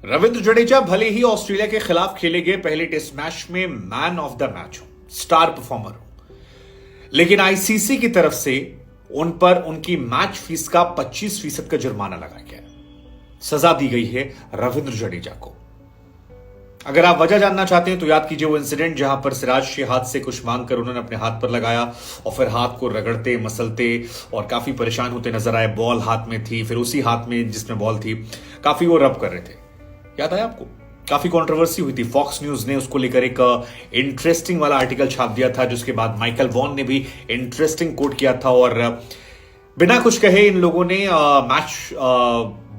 रविंद्र जडेजा भले ही ऑस्ट्रेलिया के खिलाफ खेले गए पहले टेस्ट मैच में मैन ऑफ द मैच हो, स्टार परफॉर्मर हो, लेकिन आईसीसी की तरफ से उन पर उनकी मैच फीस का 25% का जुर्माना लगाया गया है। सजा दी गई है रविंद्र जडेजा को। अगर आप वजह जानना चाहते हैं तो याद कीजिए वो इंसिडेंट जहां पर सिराज के हाथ से कुछ मांगकर उन्होंने अपने हाथ पर लगाया और फिर हाथ को रगड़ते मसलते और काफी परेशान होते नजर आए। बॉल हाथ में थी, फिर उसी हाथ में जिसमें बॉल थी काफी वो रब कर रहे थे। याद आया आपको? काफी कंट्रोवर्सी हुई थी। फॉक्स न्यूज ने उसको लेकर एक इंटरेस्टिंग वाला आर्टिकल छाप दिया था, जिसके बाद माइकल वॉन ने भी इंटरेस्टिंग कोट किया था और बिना कुछ कहे इन लोगों ने मैच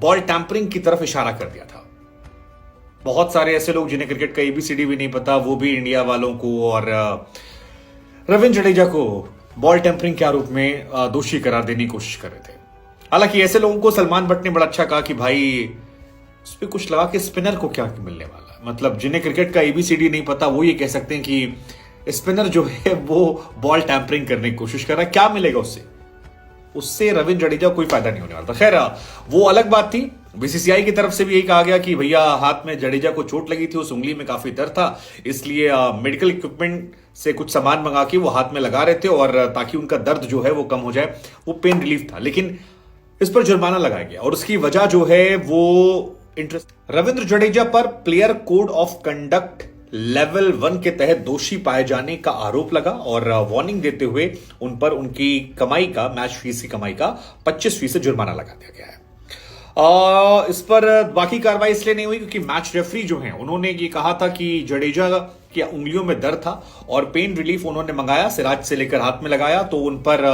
बॉल टैंपरिंग की तरफ इशारा कर दिया था। बहुत सारे ऐसे लोग जिन्हें क्रिकेट का एबीसीडी भी नहीं पता, वो भी इंडिया वालों को और रविंद्र जडेजा को बॉल टैंपरिंग के आरोप में दोषी करार देने की कोशिश कर रहे थे। हालांकि ऐसे लोगों को सलमान बट ने बड़ा अच्छा कहा कि भाई उस पर कुछ लगा के स्पिनर को क्या मिलने वाला है। मतलब जिन्हें क्रिकेट का एबीसीडी नहीं पता वो ये कह सकते हैं कि स्पिनर जो है वो बॉल टैंपरिंग करने की कोशिश कर रहा है, क्या मिलेगा उससे रविंद्र जडेजा कोई फायदा नहीं होने वाला था। खैर वो अलग बात थी। बीसीसीआई की तरफ से भी यही कहा गया कि भैया हाथ में जडेजा को चोट लगी थी, उस उंगली में काफी दर्द था, इसलिए मेडिकल इक्विपमेंट से कुछ सामान मंगा के वो हाथ में लगा रहे थे और ताकि उनका दर्द जो है वो कम हो जाए, वो पेन रिलीफ था। लेकिन इस पर जुर्माना लगाया गया और उसकी वजह जो है वो रविंद्र जडेजा पर player code of conduct level 1 के तहत दोषी पाए जाने का आरोप लगा और वार्निंग देते हुए उन पर उनकी कमाई का, मैच फीस की कमाई का 25% जुर्माना लगा दिया गया है। इस पर बाकी कार्रवाई इसलिए नहीं हुई क्योंकि मैच रेफरी जो हैं उन्होंने ये कहा था कि जडेजा की उंगलियों में दर्द था और पेन रिलीफ उन्होंने मंगाया, सिराज से लेकर हाथ में लगाया, तो उन पर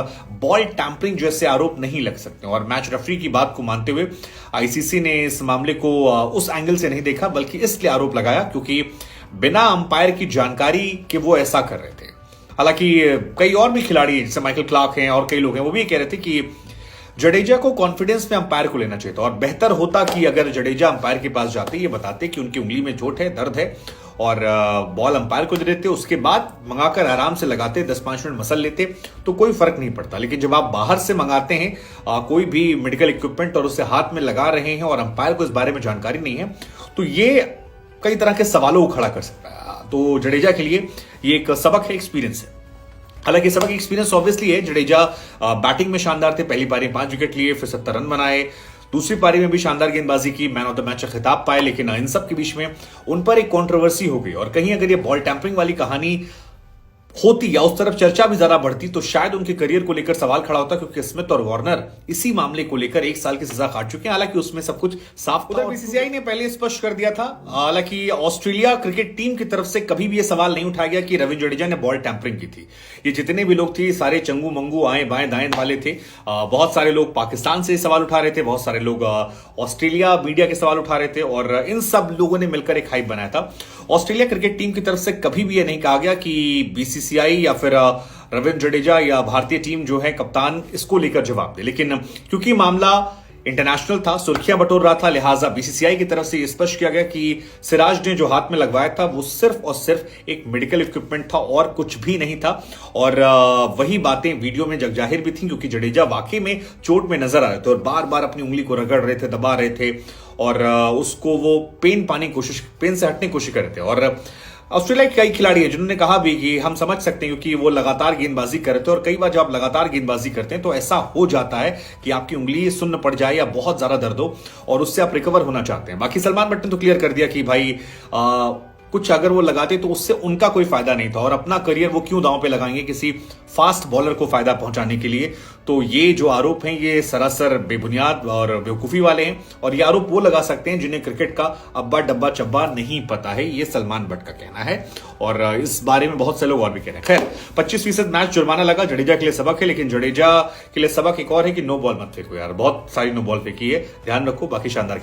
बॉल टैंपरिंग जैसे आरोप नहीं लग सकते। और मैच रेफरी की बात को मानते हुए आईसीसी ने इस मामले को उस एंगल से नहीं देखा, बल्कि इसलिए आरोप लगाया क्योंकि बिना अंपायर की जानकारी के वो ऐसा कर रहे थे। हालांकि कई और भी खिलाड़ी जैसे माइकल क्लार्क हैं और कई लोग हैं वो भी कह रहे थे कि जडेजा को कॉन्फिडेंस में अंपायर को लेना चाहिए था और बेहतर होता कि अगर जडेजा अंपायर के पास जाते, ये बताते कि उनकी उंगली में चोट है, दर्द है और बॉल अंपायर को दे देते, उसके बाद मंगाकर आराम से लगाते, 10-5 मिनट मसल लेते तो कोई फर्क नहीं पड़ता। लेकिन जब आप बाहर से मंगाते हैं कोई भी मेडिकल इक्विपमेंट और उसे हाथ में लगा रहे हैं और अंपायर को इस बारे में जानकारी नहीं है, तो ये कई तरह के सवालों को खड़ा कर सकता है। तो जडेजा के लिए ये एक सबक है, एक्सपीरियंस है। हालांकि सबक एक्सपीरियंस ऑब्वियसली है। जडेजा बैटिंग में शानदार थे, पहली पारी में 5 विकेट लिए, फिर 70 रन बनाए, दूसरी पारी में भी शानदार गेंदबाजी की, मैन ऑफ द मैच का खिताब पाए। लेकिन इन सब के बीच में उन पर एक कंट्रोवर्सी हो गई और कहीं अगर ये बॉल टैंपरिंग वाली कहानी होती या उस तरफ चर्चा भी ज्यादा बढ़ती तो शायद उनके करियर को लेकर सवाल खड़ा होता, क्योंकि स्मिथ और वार्नर इसी मामले को लेकर 1 साल की सजा काट चुके हैं। हालांकि उसमें सब कुछ साफ था। बीसीसीआई ने पहले स्पष्ट कर दिया था, हालांकि ऑस्ट्रेलिया क्रिकेट टीम की तरफ से कभी भी यह सवाल नहीं उठाया गया कि रविंद्र जडेजा ने बॉल टैंपरिंग की थी। ये जितने भी लोग थे सारे चंगू मंगू आए बाएं दाएं वाले थे। बहुत सारे लोग पाकिस्तान से सवाल उठा रहे थे, बहुत सारे लोग ऑस्ट्रेलिया मीडिया के सवाल उठा रहे थे और इन सब लोगों ने मिलकर एक हाइप बनाया था। ऑस्ट्रेलिया क्रिकेट टीम की तरफ से कभी भी यह नहीं कहा गया कि बीसीसीआई या फिर रविंद्र जडेजा या भारतीय टीम जो है कप्तान इसको लेकर जवाब दे। लेकिन क्योंकि मामला इंटरनेशनल था, सुर्खियां बटोर रहा था, लिहाजा बीसीसीआई की तरफ से स्पष्ट किया गया कि सिराज ने जो हाथ में लगवाया था वो सिर्फ और सिर्फ एक मेडिकल इक्विपमेंट था और कुछ भी नहीं था। और वही बातें वीडियो में जगजाहिर भी थी क्योंकि जडेजा वाकई में चोट में नजर आ रहे थे और बार बार अपनी उंगली को रगड़ रहे थे, दबा रहे थे और उसको वो पेन से हटने की कोशिश कर रहे थे। और ऑस्ट्रेलिया के कई खिलाड़ी हैं जिन्होंने कहा भी कि हम समझ सकते हैं क्योंकि वो लगातार गेंदबाजी कर रहे थे और कई बार जब आप लगातार गेंदबाजी करते हैं तो ऐसा हो जाता है कि आपकी उंगली सुन्न पड़ जाए या बहुत ज्यादा दर्द हो और उससे आप रिकवर होना चाहते हैं। बाकी सलमान बट ने तो क्लियर कर दिया कि भाई कुछ अगर वो लगाते तो उससे उनका कोई फायदा नहीं था और अपना करियर वो क्यों दांव पे लगाएंगे किसी फास्ट बॉलर को फायदा पहुंचाने के लिए। तो ये जो आरोप हैं ये सरासर बेबुनियाद और बेवकूफी वाले हैं और ये आरोप वो लगा सकते हैं जिन्हें क्रिकेट का अब्बा डब्बा चब्बा नहीं पता है, ये सलमान बट का कहना है और इस बारे में बहुत से लोग और भी कह रहे हैं। खैर 25% मैच जुर्माना लगा, जडेजा के लिए सबक है, लेकिन जडेजा के लिए सबक एक और है कि नो बॉल मत फेंको यार, बहुत सारी नो बॉल फेंकी है, ध्यान रखो। बाकी शानदार